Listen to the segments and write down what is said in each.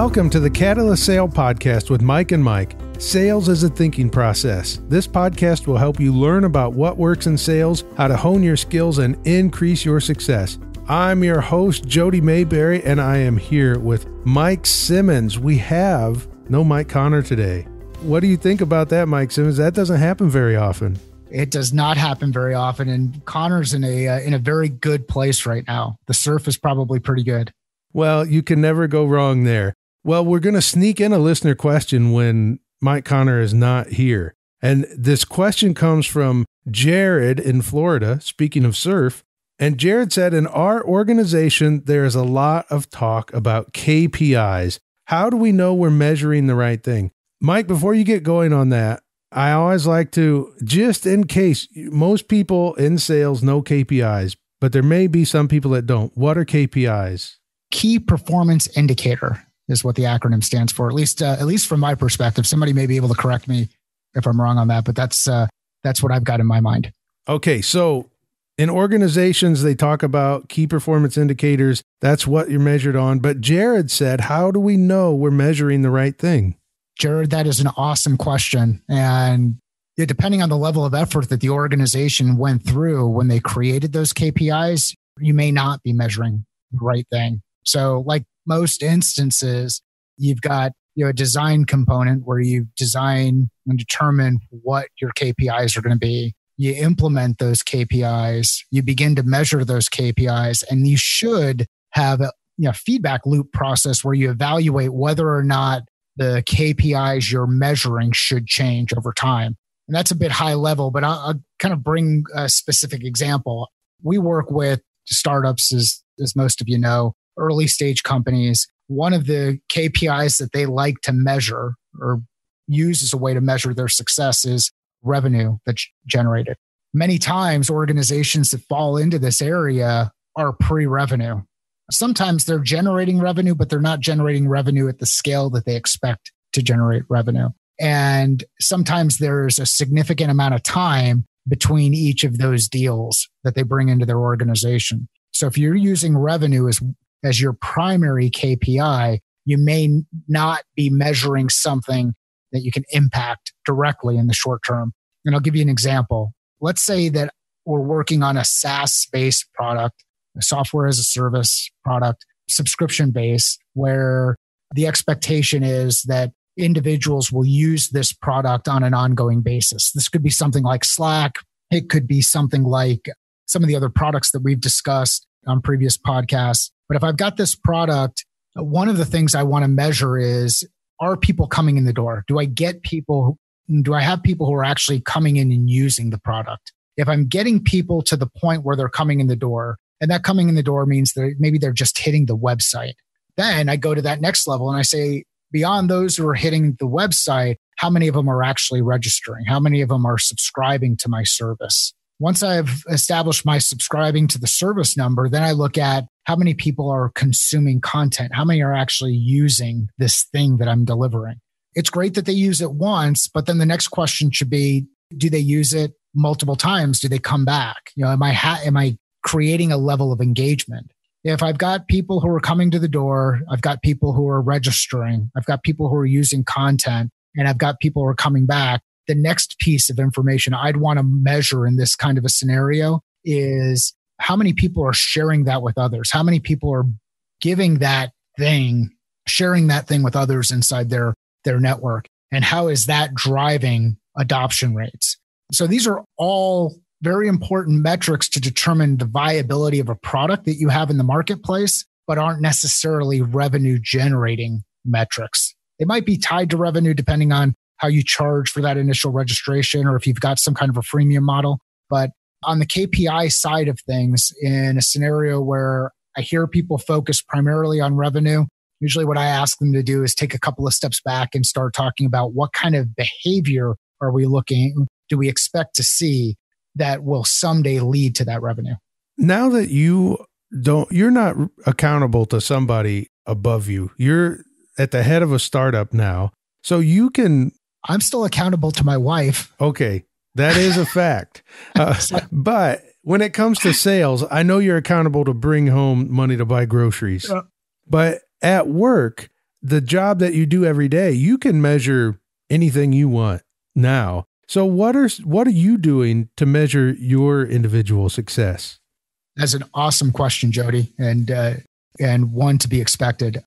Welcome to the Catalyst Sale Podcast with Mike and Mike. Sales is a thinking process. This podcast will help you learn about what works in sales, how to hone your skills, and increase your success. I'm your host, Jody Mayberry, and I am here with Mike Simmons. We have no Mike Connor today. What do you think about that, Mike Simmons? That doesn't happen very often. It does not happen very often, and Connor's in a very good place right now. The surf is probably pretty good. Well, you can never go wrong there. Well, we're going to sneak in a listener question when Mike Connor is not here. And this question comes from Jared in Florida, speaking of surf. And Jared said, in our organization, there is a lot of talk about KPIs. How do we know we're measuring the right thing? Mike, before you get going on that, I always like to, just in case, most people in sales know KPIs, but there may be some people that don't. What are KPIs? Key performance indicator is what the acronym stands for, at least from my perspective. Somebody may be able to correct me if I'm wrong on that, but that's what I've got in my mind. Okay, so in organizations, they talk about key performance indicators. That's what you're measured on. But Jared said, how do we know we're measuring the right thing? Jared, that is an awesome question. And depending on the level of effort that the organization went through when they created those KPIs, you may not be measuring the right thing. So like most instances, you've got a design component where you design and determine what your KPIs are going to be. You implement those KPIs, you begin to measure those KPIs, and you should have a feedback loop process where you evaluate whether or not the KPIs you're measuring should change over time. And that's a bit high level, but I'll kind of bring a specific example. We work with startups, as most of you know, early stage companies. One of the KPIs that they like to measure or use as a way to measure their success is revenue that's generated. Many times organizations that fall into this area are pre-revenue. Sometimes they're generating revenue, but they're not generating revenue at the scale that they expect to generate revenue. And sometimes there's a significant amount of time between each of those deals that they bring into their organization. So if you're using revenue as your primary KPI, you may not be measuring something that you can impact directly in the short term. And I'll give you an example. Let's say that we're working on a SaaS-based product, a software as a service product, subscription-based, where the expectation is that individuals will use this product on an ongoing basis. This could be something like Slack. It could be something like some of the other products that we've discussed on previous podcasts. But if I've got this product, one of the things I want to measure is, are people coming in the door? Do I have people who are actually coming in and using the product? If I'm getting people to the point where they're coming in the door, and that coming in the door means that maybe they're just hitting the website, then I go to that next level and I say, beyond those who are hitting the website, how many of them are actually registering? How many of them are subscribing to my service? Once I've established my subscribing to the service number, then I look at how many people are consuming content. How many are actually using this thing that I'm delivering? It's great that they use it once, but then the next question should be, do they use it multiple times? Do they come back? Am I creating a level of engagement? If I've got people who are coming to the door, I've got people who are registering, I've got people who are using content, and I've got people who are coming back, the next piece of information I'd want to measure in this kind of a scenario is how many people are sharing that with others? How many people are giving that thing, sharing that thing with others inside their network? And how is that driving adoption rates? So these are all very important metrics to determine the viability of a product that you have in the marketplace, but aren't necessarily revenue generating metrics. They might be tied to revenue depending on how you charge for that initial registration, or if you've got some kind of a freemium model. But on the KPI side of things, in a scenario where I hear people focus primarily on revenue, usually what I ask them to do is take a couple of steps back and start talking about what kind of behavior do we expect to see that will someday lead to that revenue. Now that you're not accountable to somebody above you, you're at the head of a startup now. So I'm still accountable to my wife. Okay. That is a fact. But when it comes to sales, I know you're accountable to bring home money to buy groceries. But at work, the job that you do every day, you can measure anything you want now. So what are you doing to measure your individual success? That's an awesome question, Jody, and one to be expected.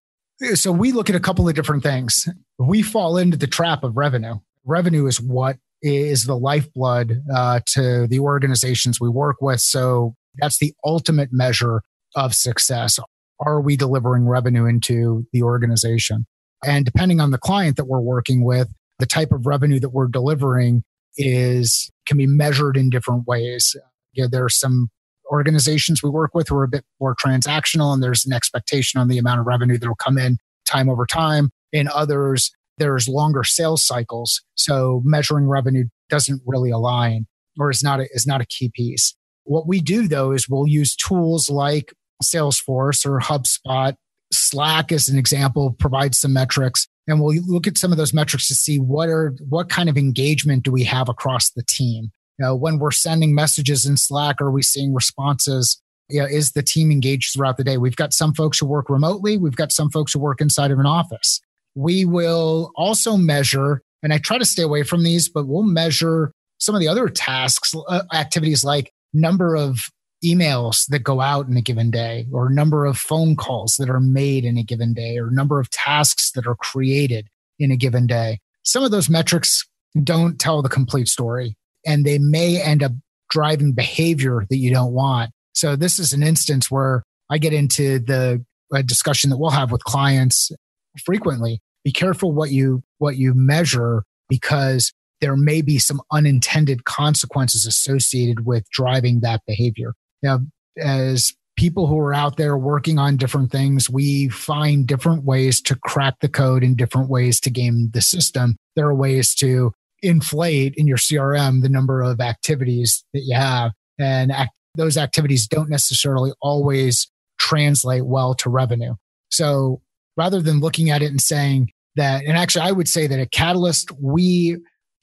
So we look at a couple of different things. We fall into the trap of revenue. Revenue is what is the lifeblood to the organizations we work with. So that's the ultimate measure of success. Are we delivering revenue into the organization? And depending on the client that we're working with, the type of revenue that we're delivering can be measured in different ways. There are some organizations we work with who are a bit more transactional, and there's an expectation on the amount of revenue that will come in time over time. In others, there's longer sales cycles. So measuring revenue doesn't really align, or is not a key piece. What we do though is we'll use tools like Salesforce or HubSpot. Slack, as an example, provides some metrics. And we'll look at some of those metrics to see what kind of engagement do we have across the team. When we're sending messages in Slack, are we seeing responses? Is the team engaged throughout the day? We've got some folks who work remotely. We've got some folks who work inside of an office. We will also measure, and I try to stay away from these, but we'll measure some of the other tasks, activities like number of emails that go out in a given day, or number of phone calls that are made in a given day, or number of tasks that are created in a given day. Some of those metrics don't tell the complete story, and they may end up driving behavior that you don't want. So this is an instance where I get into the discussion that we'll have with clients frequently. Be careful what you measure, because there may be some unintended consequences associated with driving that behavior. Now, as people who are out there working on different things, we find different ways to crack the code and different ways to game the system. There are ways to inflate in your CRM the number of activities that you have. And those activities don't necessarily always translate well to revenue. So rather than looking at it and saying that, and actually I would say that at Catalyst,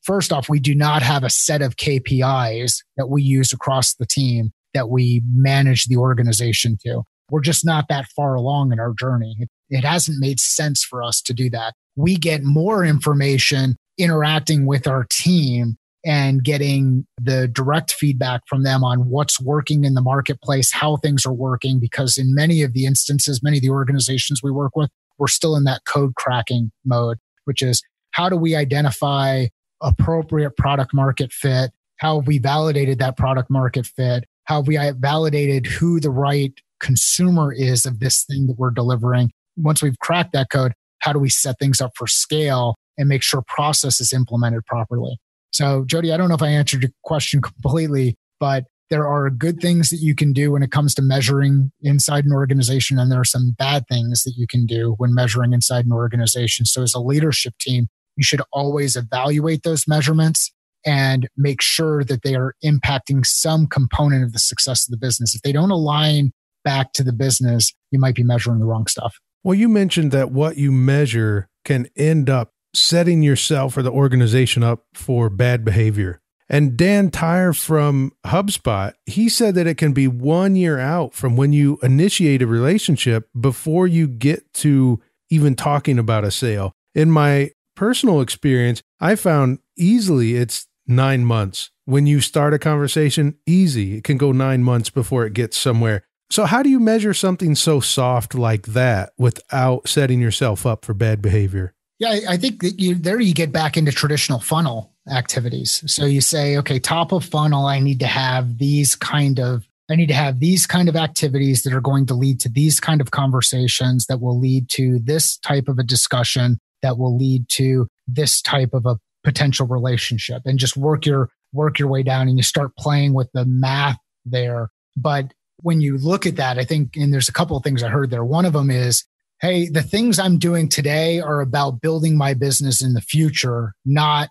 first off, we do not have a set of KPIs that we use across the team that we manage the organization to. We're just not that far along in our journey. It hasn't made sense for us to do that. We get more information interacting with our team and getting the direct feedback from them on what's working in the marketplace, how things are working, because in many of the instances, many of the organizations we work with, we're still in that code cracking mode, which is how do we identify appropriate product market fit? How have we validated that product market fit? How have we validated who the right consumer is of this thing that we're delivering? Once we've cracked that code, how do we set things up for scale and make sure process is implemented properly? So, Jody, I don't know if I answered your question completely, but there are good things that you can do when it comes to measuring inside an organization, and there are some bad things that you can do when measuring inside an organization. So as a leadership team, you should always evaluate those measurements and make sure that they are impacting some component of the success of the business. If they don't align back to the business, you might be measuring the wrong stuff. Well, you mentioned that what you measure can end up setting yourself or the organization up for bad behavior. And Dan Tyre from HubSpot, he said that it can be 1 year out from when you initiate a relationship before you get to even talking about a sale. In my personal experience, I found easily it's 9 months. When you start a conversation, easy. It can go 9 months before it gets somewhere. So how do you measure something so soft like that without setting yourself up for bad behavior? Yeah, I think that you get back into traditional funnel activities. So you say, okay, top of funnel, I need to have these kind of activities that are going to lead to these kind of conversations that will lead to this type of a discussion that will lead to this type of a potential relationship, and just work your way down, and you start playing with the math there. But when you look at that, I think, and there's a couple of things I heard there. One of them is, hey, the things I'm doing today are about building my business in the future, not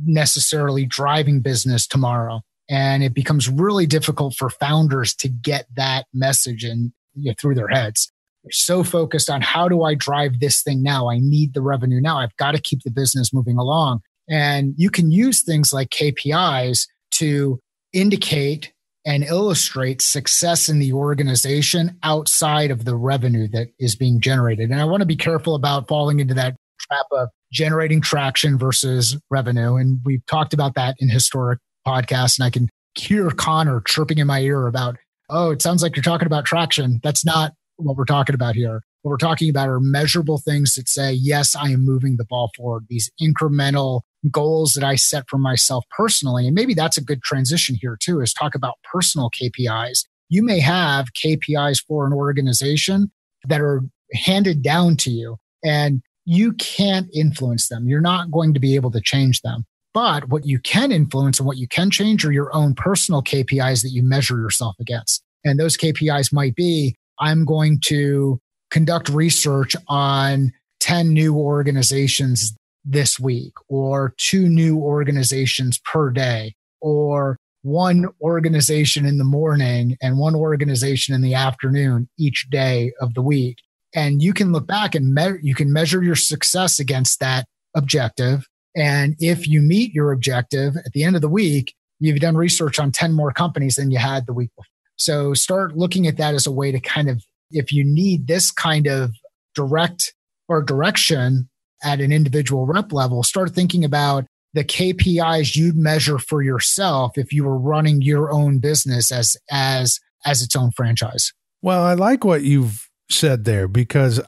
necessarily driving business tomorrow. And it becomes really difficult for founders to get that message in through their heads. They're so focused on, how do I drive this thing now? I need the revenue now. I've got to keep the business moving along. And you can use things like KPIs to indicate and illustrate success in the organization outside of the revenue that is being generated. And I want to be careful about falling into that trap of generating traction versus revenue. And we've talked about that in historic podcasts. And I can hear Connor chirping in my ear about, oh, it sounds like you're talking about traction. That's not what we're talking about here. What we're talking about are measurable things that say, yes, I am moving the ball forward. These incremental goals that I set for myself personally. And maybe that's a good transition here too, is talk about personal KPIs. You may have KPIs for an organization that are handed down to you and you can't influence them. You're not going to be able to change them. But what you can influence and what you can change are your own personal KPIs that you measure yourself against. And those KPIs might be, I'm going to conduct research on 10 new organizations this week, or 2 new organizations per day, or 1 organization in the morning and 1 organization in the afternoon each day of the week. And you can look back and you can measure your success against that objective. And if you meet your objective at the end of the week, you've done research on 10 more companies than you had the week before. So start looking at that as a way to kind of, if you need this kind of direct or direction at an individual rep level, start thinking about the KPIs you'd measure for yourself if you were running your own business as its own franchise. Well, I like what you've said there, because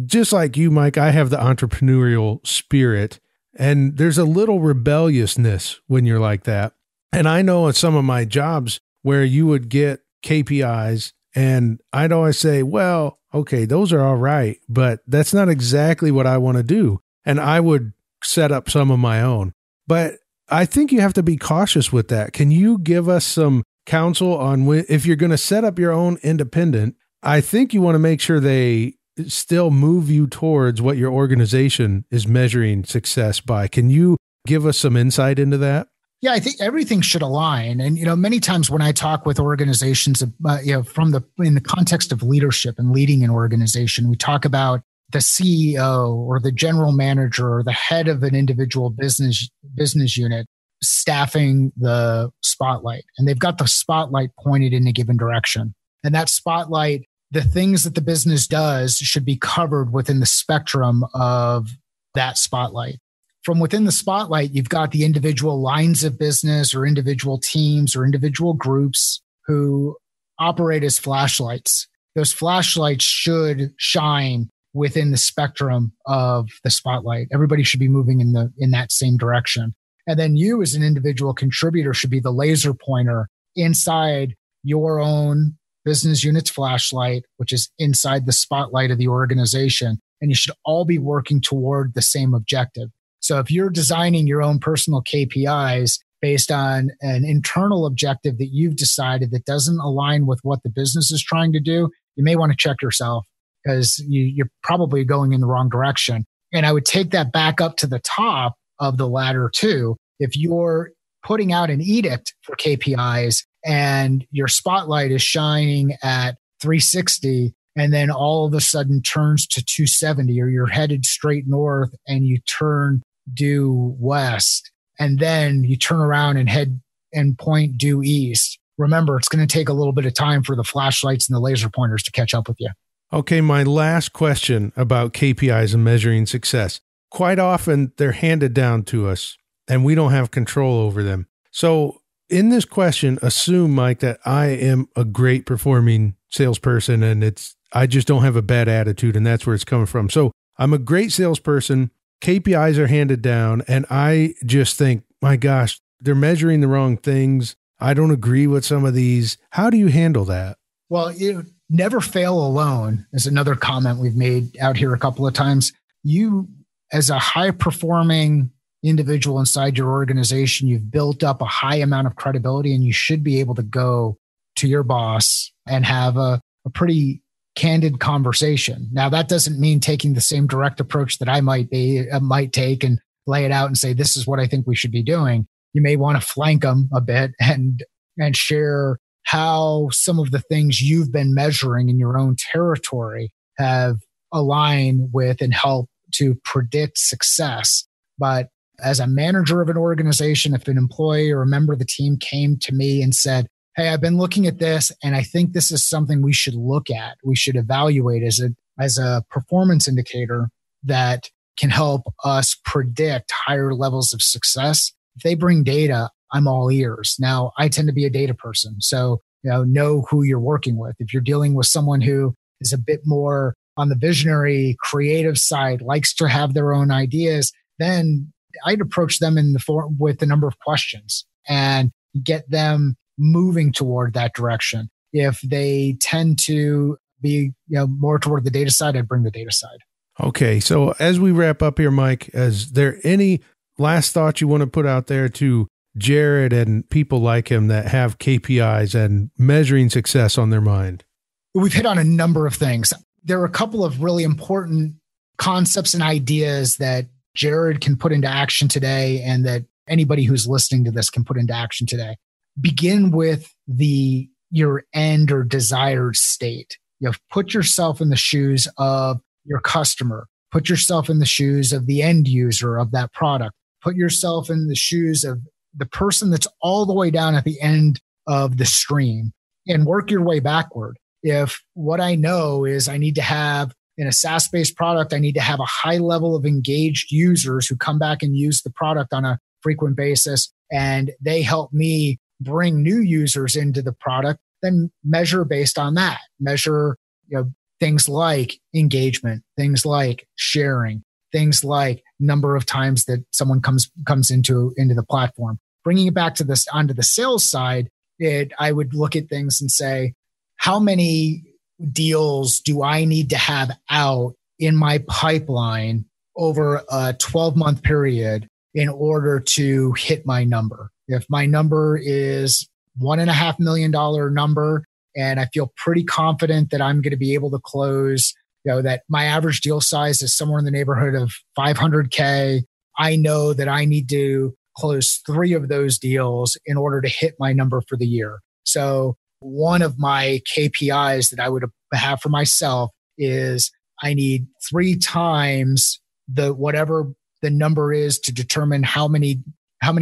just like you, Mike, I have the entrepreneurial spirit, and there's a little rebelliousness when you're like that. And I know at some of my jobs where you would get KPIs and I'd always say, well, okay, those are all right, but that's not exactly what I want to do. And I would set up some of my own. But I think you have to be cautious with that. Can you give us some counsel on if you're going to set up your own independent? I think you want to make sure they still move you towards what your organization is measuring success by. Can you give us some insight into that? Yeah, I think everything should align. And, many times when I talk with organizations, in the context of leadership and leading an organization, we talk about the CEO or the general manager or the head of an individual business unit staffing the spotlight. And they've got the spotlight pointed in a given direction. And that spotlight, the things that the business does should be covered within the spectrum of that spotlight. From within the spotlight, you've got the individual lines of business or individual teams or individual groups who operate as flashlights. Those flashlights should shine within the spectrum of the spotlight. Everybody should be moving in that same direction. And then you as an individual contributor should be the laser pointer inside your own business unit's flashlight, which is inside the spotlight of the organization. And you should all be working toward the same objective. So if you're designing your own personal KPIs based on an internal objective that you've decided that doesn't align with what the business is trying to do, you may want to check yourself, because you're probably going in the wrong direction. And I would take that back up to the top of the ladder too. If you're putting out an edict for KPIs and your spotlight is shining at 360 and then all of a sudden turns to 270, or you're headed straight north and you turn due west, and then you turn around and head and point due east. Remember, it's going to take a little bit of time for the flashlights and the laser pointers to catch up with you. Okay, my last question about KPIs and measuring success. Quite often, they're handed down to us, and we don't have control over them. So in this question, assume, Mike, that I am a great performing salesperson, and I just don't have a bad attitude, and that's where it's coming from. So I'm a great salesperson. KPIs are handed down, and I just think, my gosh, they're measuring the wrong things. I don't agree with some of these. How do you handle that? Well, you never fail alone is another comment we've made out here a couple of times. You, as a high-performing individual inside your organization, you've built up a high amount of credibility, and you should be able to go to your boss and have a pretty candid conversation. Now, that doesn't mean taking the same direct approach that I might take and lay it out and say, this is what I think we should be doing. You may want to flank them a bit and share how some of the things you've been measuring in your own territory have aligned with and help to predict success. But as a manager of an organization, if an employee or a member of the team came to me and said, hey, I've been looking at this and I think this is something we should look at. We should evaluate as a performance indicator that can help us predict higher levels of success. If they bring data, I'm all ears. Now, I tend to be a data person, so know who you're working with. If you're dealing with someone who is a bit more on the visionary, creative side, likes to have their own ideas, then I'd approach them with a number of questions and get them moving toward that direction. If they tend to be more toward the data side, I'd bring the data side. Okay. So as we wrap up here, Mike, is there any last thought you want to put out there to Jared and people like him that have KPIs and measuring success on their mind? We've hit on a number of things. There are a couple of really important concepts and ideas that Jared can put into action today and that anybody who's listening to this can put into action today. Begin with your end or desired state. Put yourself in the shoes of your customer. Put yourself in the shoes of the end user of that product. Put yourself in the shoes of the person that's all the way down at the end of the stream and work your way backward. If what I know is I need to have in a SaaS-based product, I need to have a high level of engaged users who come back and use the product on a frequent basis, and they help me bring new users into the product, then measure based on that. Measure, things like engagement, things like sharing, things like number of times that someone comes into the platform. Bringing it back to onto the sales side, I would look at things and say, how many deals do I need to have out in my pipeline over a 12-month period in order to hit my number? If my number is $1.5 million number, and I feel pretty confident that I'm going to be able to close, that my average deal size is somewhere in the neighborhood of $500K, I know that I need to close 3 of those deals in order to hit my number for the year. So one of my KPIs that I would have for myself is I need 3 times whatever the number is to determine how many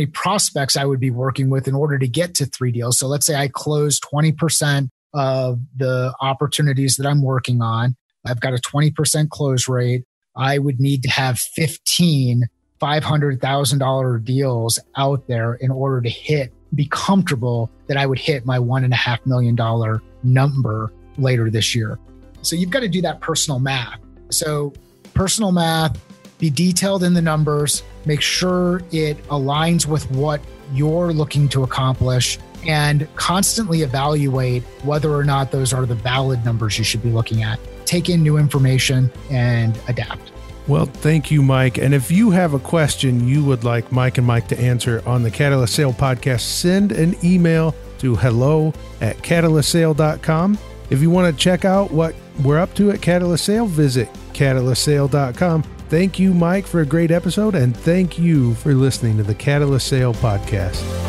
prospects I would be working with in order to get to 3 deals. So let's say I close 20% of the opportunities that I'm working on. I've got a 20% close rate. I would need to have 15 $500,000 deals out there in order to be comfortable that I would hit my $1.5 million number later this year. So you've got to do that personal math. So personal math, be detailed in the numbers, make sure it aligns with what you're looking to accomplish, and constantly evaluate whether or not those are the valid numbers you should be looking at. Take in new information and adapt. Well, thank you, Mike. And if you have a question you would like Mike and Mike to answer on the Catalyst Sale podcast, send an email to hello@catalystsale.com. If you want to check out what we're up to at Catalyst Sale, visit catalystsale.com. Thank you, Mike, for a great episode, and thank you for listening to the Catalyst Sale podcast.